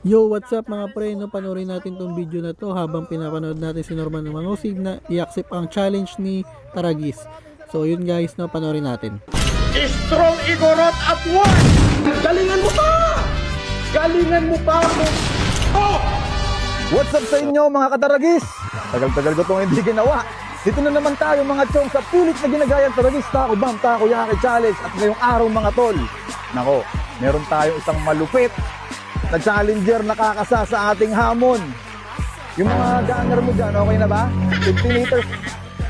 Yo, what's up mga pre? No, panoorin natin tong video na to habang pinapanood natin si Norman Mangosig na i-accept ang challenge ni Taragis. So yun guys, no, panoorin natin. Strong Igorot at one! Galingan mo pa! Galingan mo pa mo! Oh! What's up sa inyo mga kataragis? Tagal-tagal ko itong hindi ginawa. Dito na naman tayo mga chong sa pilit na ginagayang Taragis Taco Bomb Takoyaki Challenge. At ngayong araw mga tol, nako, meron tayong isang malupit na challenger na kakasa sa ating hamon. Yung mga ganger mo dyan, okay na ba?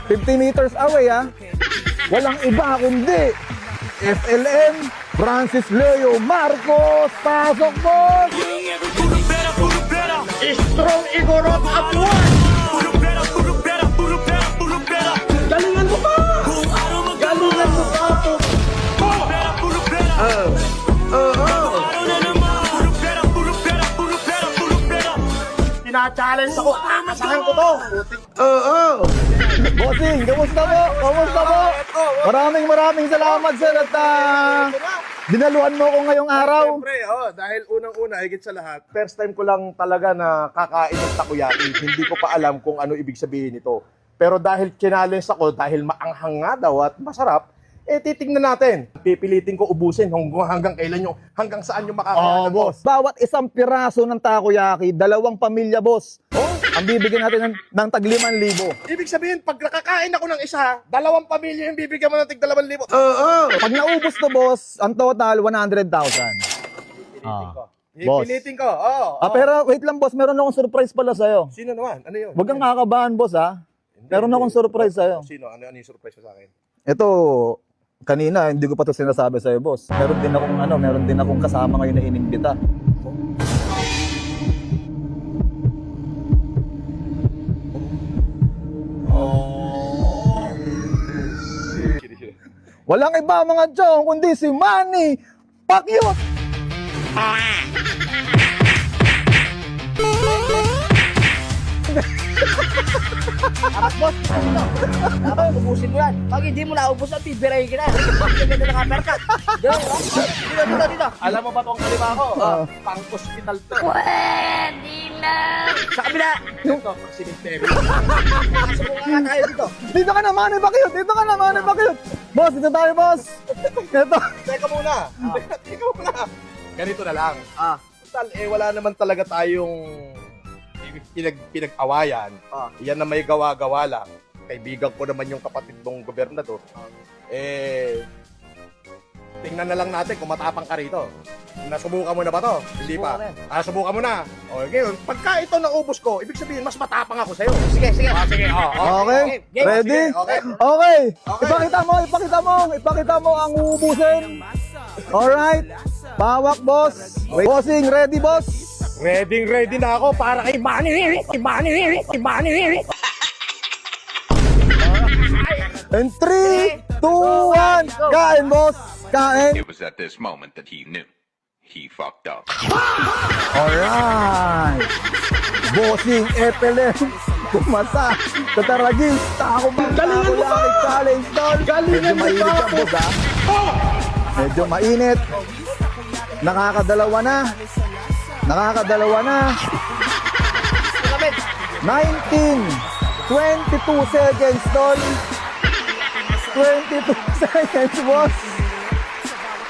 50 meters away ha. Walang iba kundi FLM Francis Leo Marcos. Pasok boss! Strong Igorot at one! Galingan mo pa! Galingan mo pa po! Tina-challenge ako, kakasahan ko to! Bossing, kamusta po? Kamusta po? Maraming salamat sir at dinaluan mo ko ngayong araw. Siyempre, dahil unang-una, higit sa lahat, first time ko lang talaga na kakain ng takoyaki. Hindi ko pa alam kung ano ibig sabihin nito. Pero dahil challenge ako, dahil maanghang nga daw at masarap, titignan natin. Pipilitin ko ubusin hanggang kailan yung, hanggang saan yung makakain. Boss. Bawat isang piraso ng takoyaki, 2 pamilya, boss. Ang bibigyan natin ng tag 5,000. Ibig sabihin, pag nakakain ako ng isa, 2 pamilya yung bibigyan mo ng tig 2,000. Pag naubos to, boss, ang total 100,000. Boss. Pipilitin ko, Pero wait lang, boss, meron akong surprise pala sa'yo. Sino naman? Ano yun? Huwag kang kakabahan, boss, ha? Meron akong surprise sa'yo. Sino? Ano yung surprise mo sa akin? Ito, kanina, hindi ko pa ito sinasabi sa'yo, boss. Meron din akong kasama ngayon na inimbita. Walang iba mga chong, kundi si Manny Pacquiao. Boss, dapat ubusin mo yan. Pag hindi mo naubos, ang bibirayin ka na. Ang ganda ng uppercut. Dito. Alam mo ba tong kalima ko? Pang-hospital to. Pwede na. Sa kabila. Ito, cemetery. Subukan nga tayo dito. Dito ka na, Manny Pacquiao. Dito ka na, Manny Pacquiao. Boss, dito tayo, boss. Ito. Teka muna. Teka muna. Ganito na lang. Total, wala naman talaga tayong pinag-awayan. Yan na may gawa-gawa lang. Kaibigan ko naman yung kapatid mong gobernador. Tingnan na lang natin kung matapang ka rito. Nasubukan mo na ba to? Hindi pa. Subukan mo na. Okay, pagka ito naubos ko, ibig sabihin mas matapang ako sa'yo. Sige. Sige. Okay? Ready? Okay. Okay. Ipakita mo ang uubusin. Alright. Pawak, boss. Bossing, ready, boss? Ready na ako para kay Manny. And 3, 2, 1. Kain, boss. Kain. It was at this moment that he knew he fucked up. Alright. Bossing, FLM. Kumasa. Tataragis. Taco Bomb. Galingan mo pa! Challenge, tol. Galingan mo Medyo pa! mainit yan, boss, ha? Medyo mainit. Nakakadalawa na. 19, 22 seconds, tol. 22 seconds, boss.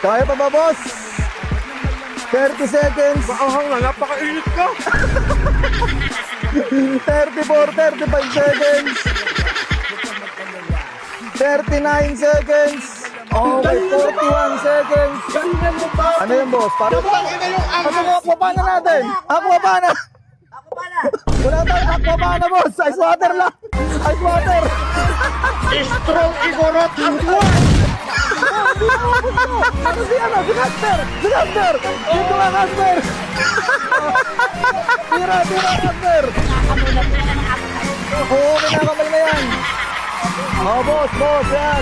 Kaya pa ba, boss? 30 seconds. Napakainit ka. 34, 35 seconds. 39 seconds. Okay, 41 seconds. Galingan mo pa. Ano yan, boss? Parang Ina yung ano yung aquapana natin? Aquapana! Ako pala. Wala tayong aquapana, boss. Ice water lang. Ice water. Strong Igorot at one. Ano si Casper? Si Casper! Dito ka, Casper! Tira, Casper! Oo, kinakamay na yan. Boss, yan.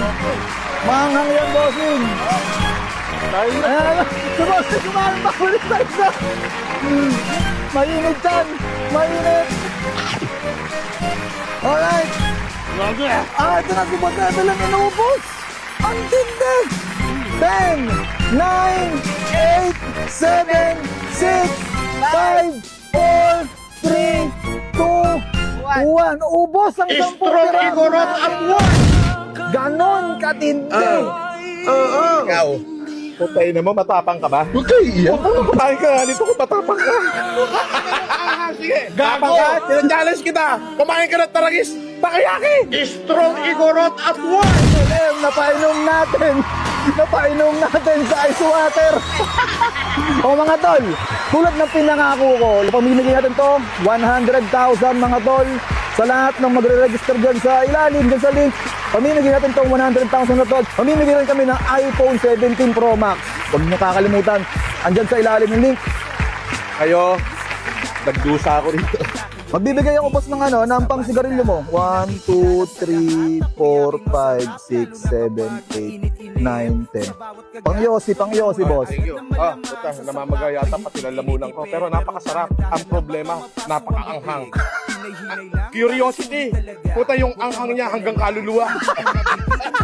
Manghang yan, bossing. Ayan, si boss, kumain pa ulit sa isa. Mainit yan. Mainit. Alright. Ito na si boss na ito lang inubos. Ang tindig. 10, 9, 8, 7, 6, 5, Buwan, ubos ang 10 piraso. Ganon katindi. Ikaw, putay na mo, matapang ka ba? Huwag kayo iyan. Kumain ka nga dito kung matapang ka. Sige, tapang ka, sinachallenge kita. Kumain ka ng taragis, takayaki. Strong igorot at one. Napainom natin sa ice water. O mga tol, tulad ng pinangako ko, pamimigay natin to 100,000 mga tol. Sa lahat ng magre-register dyan sa ilalim, dyan sa link, pamimigay natin tong 100,000 na tol. Pamimigay rin kami ng iPhone 17 Pro Max. Huwag niyo kakalimutan, andyan sa ilalim ng link. Kayo, nagdusa ako rito. Magbibigay ako boss ng ng pang sigarilyo mo. 1, 2, 3, 4, 5, 6, 7, 8, 9, 10. Pang Yossi boss. Thank you. Puta, namamaga yata pati lalamunan ko. Pero napakasarap. Ang problema, napakaanghang. Curiosity. Puta yung anghang niya hanggang kaluluwa.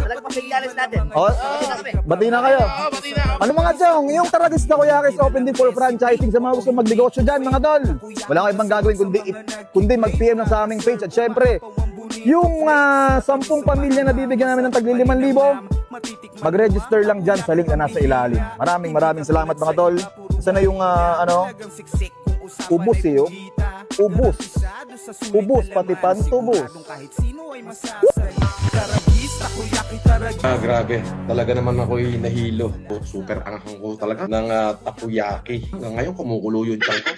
Talaga pa Senyales natin. Oh, bati na kayo. Ano mga chong, yung Taragis na Kuyakis open din for franchising sa mga gusto magnegosyo dyan mga tol. Wala kang ibang gagawin kundi mag-PM na sa aming page. At syempre, yung 10 pamilya na bibigyan namin ng tagli 5,000, mag-register lang dyan sa link na nasa ilalim. Maraming salamat mga tol. Sana yung ubos oh. Ubos, pati pantubos. Grabe, talaga naman ako'y nahilo. Super anghang ko talaga ng takoyaki. Hanggang ngayon kumukulo yung tiyan ko.